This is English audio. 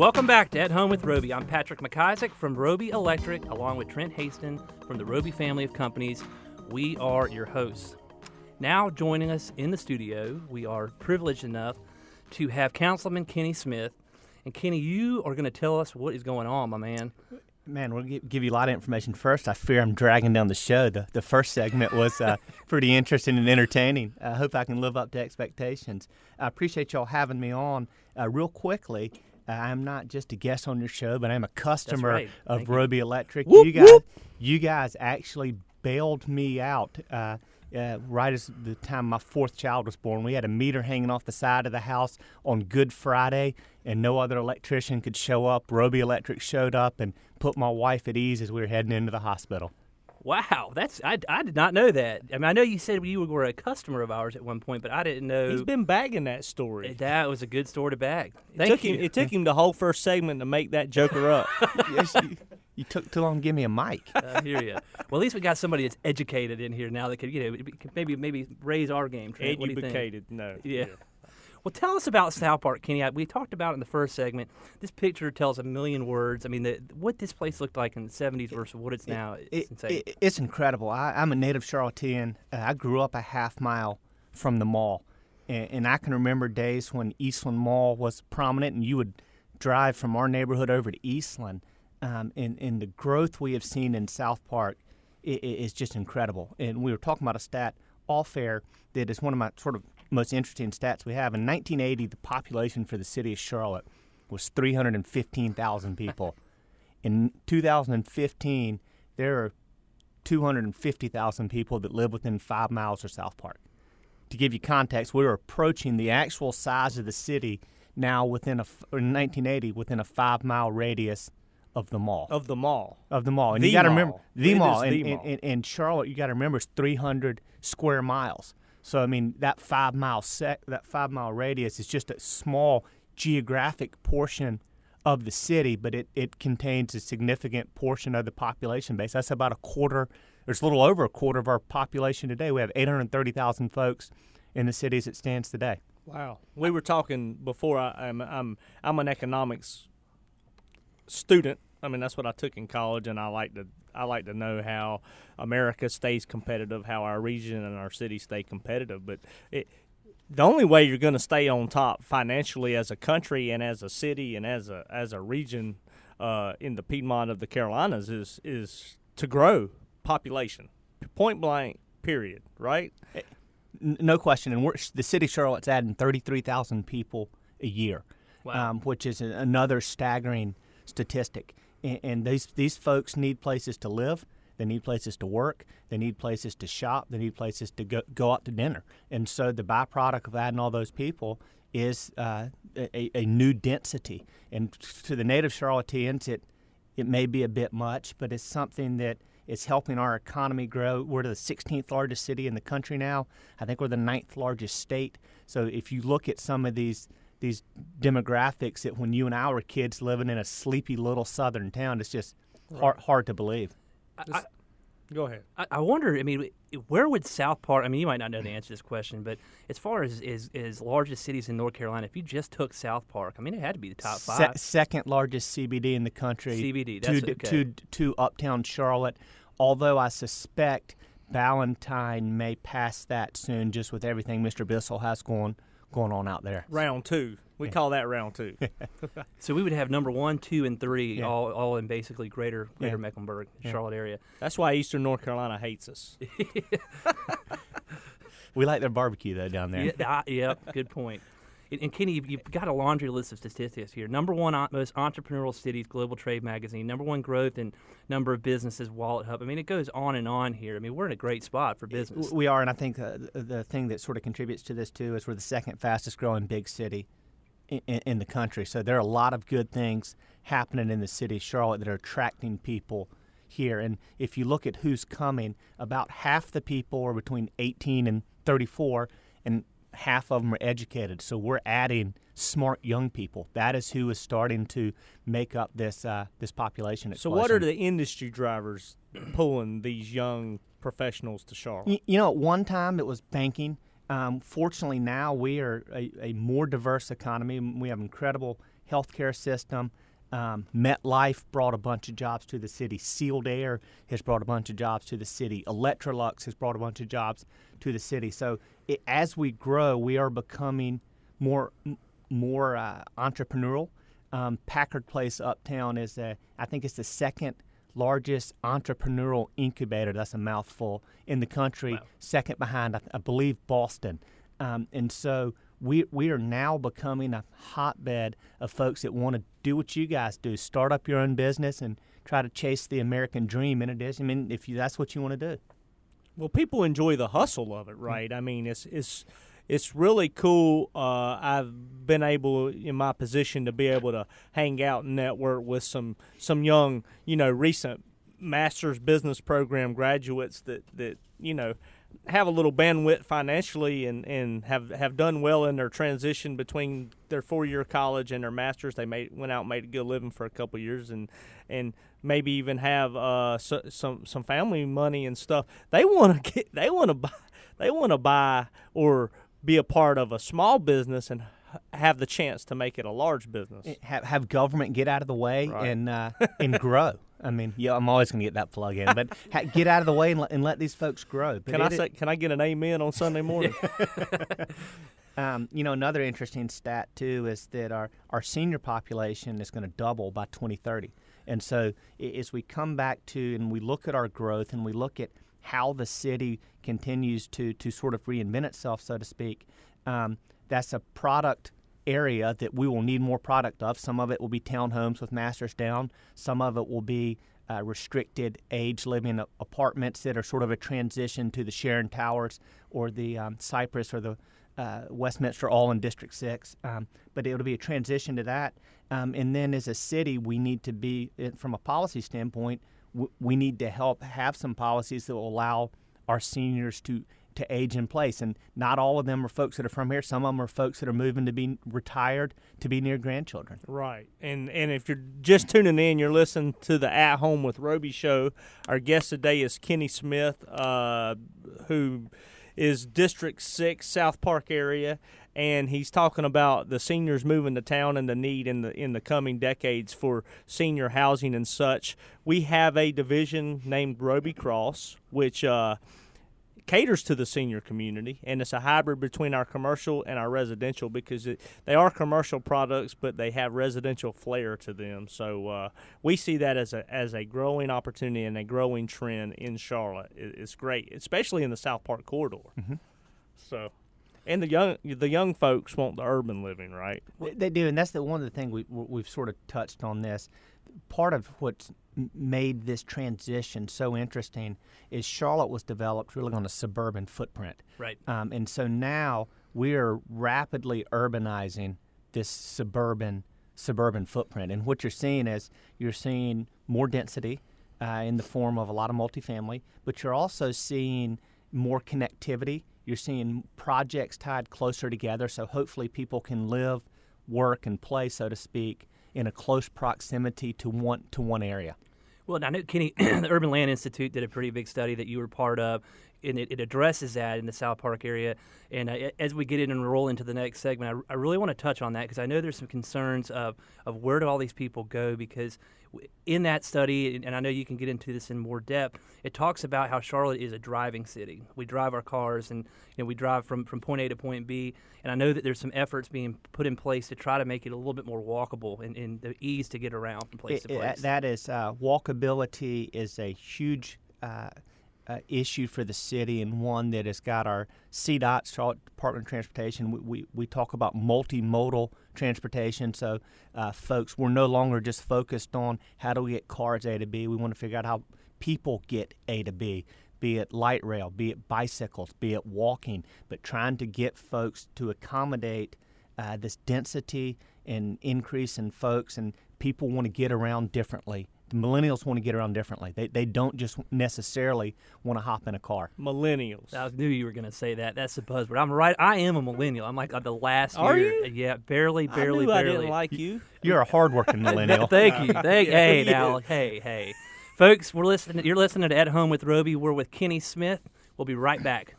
Welcome back to At Home with Roby. I'm Patrick McIsaac from Roby Electric, along with Trent Haston from the Roby family of companies. We are your hosts. Now joining us in the studio, we are privileged enough to have Councilman Kenny Smith. And Kenny, you are going to tell us what is going on, my man. Man, we'll give you a lot of information. First, I fear I'm dragging down the show. The first segment was pretty interesting and entertaining. I hope I can live up to expectations. I appreciate y'all having me on. Real quickly, I'm not just a guest on your show, but I'm a customer of Roby Electric. Whoop, you guys actually bailed me out right as the time my fourth child was born. We had a meter hanging off the side of the house on Good Friday, and no other electrician could show up. Roby Electric showed up and put my wife at ease as we were heading into the hospital. Wow, I did not know that. I mean, I know you said you were a customer of ours at one point, but I didn't know. He's been bagging that story. That was a good story to bag. It took him the whole first segment to make that joker up. Yes, you took too long to give me a mic. I hear you. Well, at least we got somebody that's educated in here now that could, maybe raise our game. Trent. What do you think? Educated, no. Yeah. Well, tell us about South Park, Kenny. We talked about it in the first segment. This picture tells a million words. I mean, what this place looked like in the 70s versus what it's now, it's insane. It's incredible. I'm a native Charlottean. I grew up a half mile from the mall, and I can remember days when Eastland Mall was prominent, and you would drive from our neighborhood over to Eastland, and the growth we have seen in South Park is just incredible. And we were talking about a stat off air that is one of my sort of most interesting stats we have. In 1980, the population for the city of Charlotte was 315,000 people. In 2015, there are 250,000 people that live within 5 miles of South Park. To give you context, we're approaching the actual size of the city now in 1980 within a 5-mile radius of the mall. Of the mall. And you got to remember the mall. And Charlotte, you got to remember, is 300 square miles. So I mean, that 5-mile radius is just a small geographic portion of the city, but it contains a significant portion of the population base. That's about a quarter. There's a little over a quarter of our population today. We have 830,000 folks in the city as it stands today. Wow. We were talking before. I'm an economics student. I mean, that's what I took in college, and I like to know how America stays competitive, how our region and our city stay competitive. But the only way you're going to stay on top financially as a country and as a city and as a region in the Piedmont of the Carolinas is to grow population, point blank, period. Right? No question. And the city of Charlotte's adding 33,000 people a year, which is another staggering statistic. And these folks need places to live, they need places to work, they need places to shop, they need places to go out to dinner. And so the byproduct of adding all those people is a new density. And to the native Charlotteans, it may be a bit much, but it's something that is helping our economy grow. We're the 16th largest city in the country now. I think we're the 9th largest state. So if you look at some of these demographics, that when you and I were kids living in a sleepy little southern town, it's just hard to believe. Go ahead. I wonder, I mean, where would South Park, I mean, you might not know the answer to this question, but as far as largest cities in North Carolina, if you just took South Park, I mean, it had to be the top 5. Second largest CBD in the country. CBD, that's okay. To uptown Charlotte, although I suspect Ballantyne may pass that soon, just with everything Mr. Bissell has going on out there. Round 2. We call that round 2. So we would have number 1, 2, and 3 all in basically greater Mecklenburg, Charlotte area. That's why Eastern North Carolina hates us. We like their barbecue, though, down there. Yep, good point. And Kenny, you've got a laundry list of statistics here. Number 1 most entrepreneurial cities, Global Trade Magazine. Number 1 growth in number of businesses, Wallet Hub. I mean, it goes on and on here. I mean, we're in a great spot for business. We are, and I think the thing that sort of contributes to this, too, is we're the second fastest growing big city in the country. So there are a lot of good things happening in the city of Charlotte that are attracting people here. And if you look at who's coming, about half the people are between 18 and 34, and half of them are educated. So we're adding smart young people. That is who is starting to make up this population explosion. So what are the industry drivers pulling these young professionals to Charlotte? You know, at one time it was banking. Fortunately now we are a more diverse economy. We have incredible healthcare system. MetLife brought a bunch of jobs to the city. Sealed Air has brought a bunch of jobs to the city. Electrolux has brought a bunch of jobs to the city. So as we grow, we are becoming more entrepreneurial. Packard Place Uptown I think it's the second largest entrepreneurial incubator, that's a mouthful, in the country, Wow. second behind, I believe, Boston. And so we are now becoming a hotbed of folks that want to do what you guys do, start up your own business and try to chase the American dream. And it is, I mean, if that's what you want to do. Well, people enjoy the hustle of it, right? I mean, it's really cool. I've been able, in my position, to be able to hang out and network with some young, recent master's business program graduates that have a little bandwidth financially and have done well in their transition between their 4-year college and their master's. They went out and made a good living for a couple of years and maybe even have some family money and stuff. They want to buy or be a part of a small business and have the chance to make it a large business. Have government get out of the way, Right. and grow. I mean, yeah, I'm always going to get that plug in, but get out of the way and let these folks grow. But Can I get an amen on Sunday morning? Another interesting stat too is that our senior population is going to double by 2030, and so as we come back to and we look at our growth and we look at how the city continues to sort of reinvent itself, so to speak, that's a product area that we will need more product of. Some of it will be townhomes with masters down. Some of it will be restricted age living apartments that are sort of a transition to the Sharon Towers or the Cypress or the Westminster, all in District 6. But it'll be a transition to that. And then as a city, we need to be, from a policy standpoint, we need to help have some policies that will allow our seniors to age in place. And not all of them are folks that are from here. Some of them are folks that are moving to be retired to be near grandchildren. Right. And if you're just tuning in, you're listening to the At Home with Roby show. Our guest today is Kenny Smith, who is District 6, South Park area, and he's talking about the seniors moving to town and the need in the coming decades for senior housing and such. We have a division named Roby Cross, which caters to the senior community, and it's a hybrid between our commercial and our residential because they are commercial products, but they have residential flair to them. So we see that as a growing opportunity and a growing trend in Charlotte. It's great, especially in the South Park corridor. Mm-hmm. So, and the young folks want the urban living, right? They do, and that's one of the things we've sort of touched on this. Part of what's made this transition so interesting is Charlotte was developed really on a suburban footprint. Right. And so now we're rapidly urbanizing this suburban footprint. And what you're seeing more density in the form of a lot of multifamily, but you're also seeing more connectivity. You're seeing projects tied closer together, so hopefully people can live, work, and play, so to speak, in a close proximity to one area. Well, I know, Kenny, the Urban Land Institute did a pretty big study that you were part of, and it addresses that in the South Park area. And as we get in and roll into the next segment, I really want to touch on that because I know there's some concerns of where do all these people go, because in that study, and I know you can get into this in more depth, it talks about how Charlotte is a driving city. We drive our cars and we drive from point A to point B, and I know that there's some efforts being put in place to try to make it a little bit more walkable and the ease to get around from place to place. That is, walkability is a huge issue for the city, and one that has got our CDOT, Charlotte Department of Transportation. We talk about multimodal transportation. So, folks, we're no longer just focused on how do we get cars A to B. We want to figure out how people get A to B, be it light rail, be it bicycles, be it walking, but trying to get folks to accommodate this density and increase in folks, and people want to get around differently. The millennials want to get around differently. They don't just necessarily want to hop in a car. Millennials. I knew you were going to say that. That's the buzzword. I'm right. I am a millennial. I'm like the last Are year. you? Yeah, barely. I knew I didn't like you. You're a hardworking millennial. Thank you. Hey, now, hey. Folks, you're listening to At Home with Roby. We're with Kenny Smith. We'll be right back.